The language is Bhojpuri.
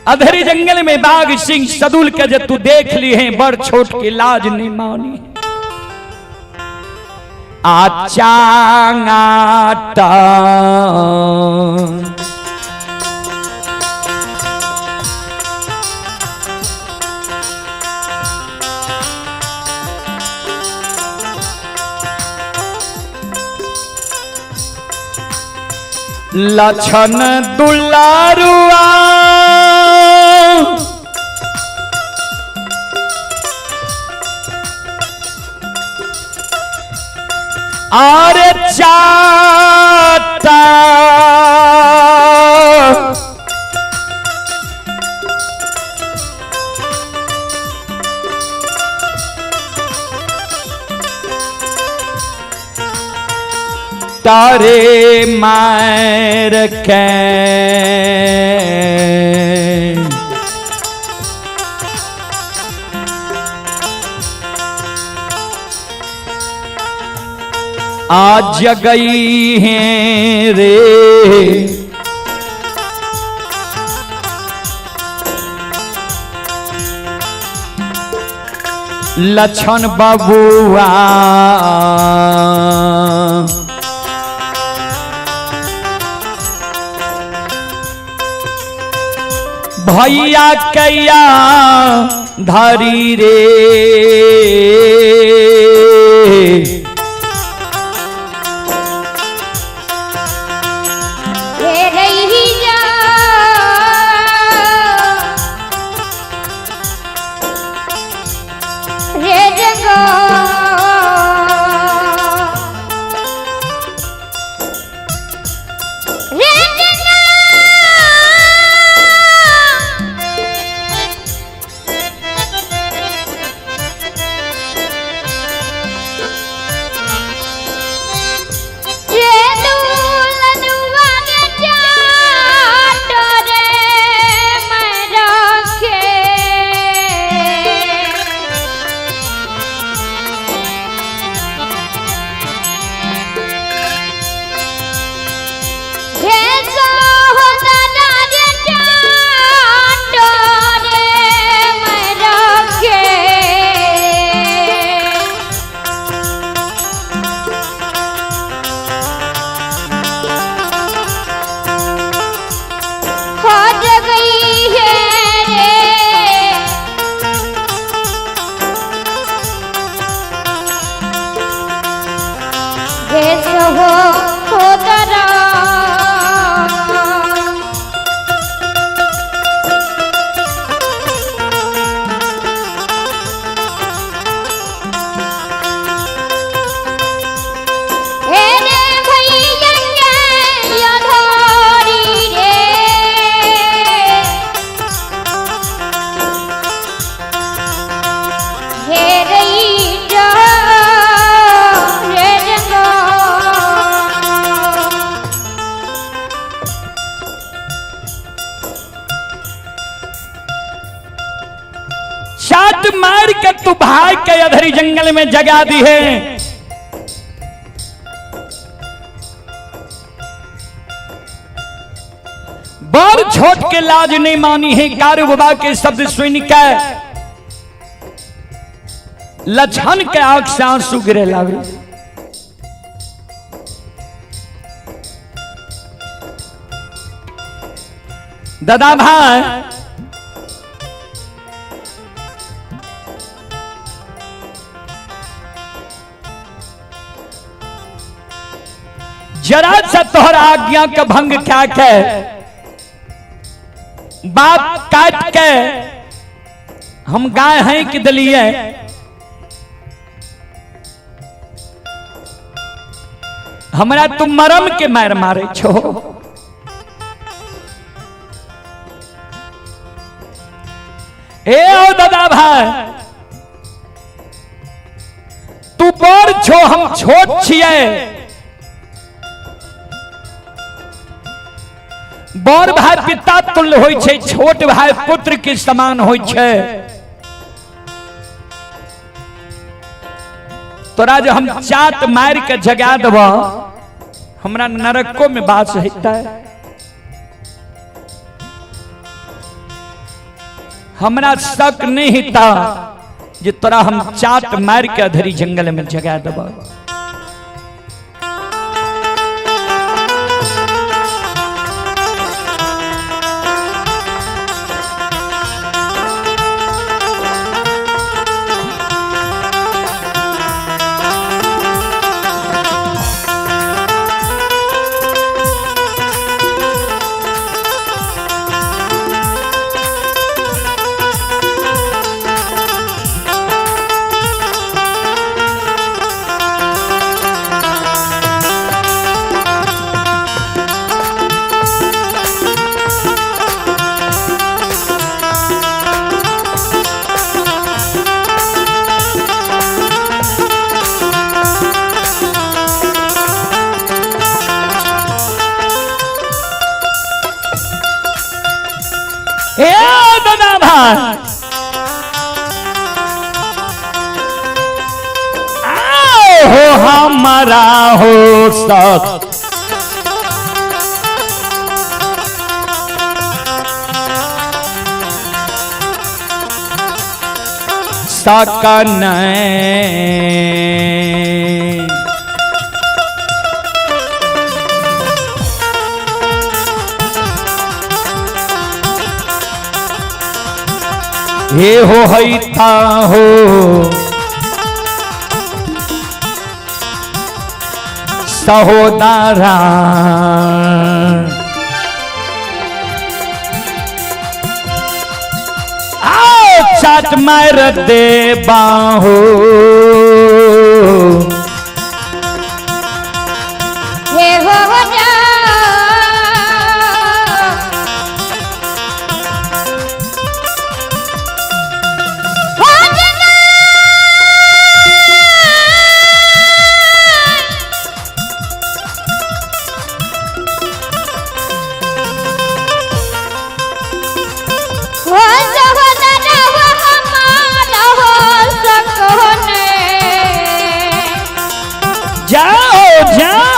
अधरी जंगल में बाघ सिंह सदुल के जे तू देख ली है बड़ छोट के लाज नहीं मानी आचांगाटा लछन दुलारुआ आरे चाटा तारे मार के आज गई हैं रे लछन बबुआ भैया कैया धरी रे मार के तू भाग के अधरी जंगल में जगा दी है। बड़ छोट के लाज नहीं मानी है। गारू बाबा के शब्द सुन के लछन के आंख से आंसू गिरे लागे। दादा भाई जरा सा तोहरा आज्ञा का भंग क्या के बाप काट के हम गाय हैं कि दलिए हमरा तुम मरम के मार मारे छो। ए ओ दादा भाई तू बड़ छो हम छोट छिए। बड़ भाई पिता तुल्य होय छे, छोट भाई पुत्र के समान होय छे। तोरा जो हम चाट मार के जगा देव हमरा नरको में बास हेता है। हमरा शक नहीं था जे तोरा हम चाट मार के अधरी जंगल में जगा देबा। हो हमारा हो सक सकन हे हो था हो सहोदरा आओ चाट मार दे बाहो हे हो जा जाओ जाओ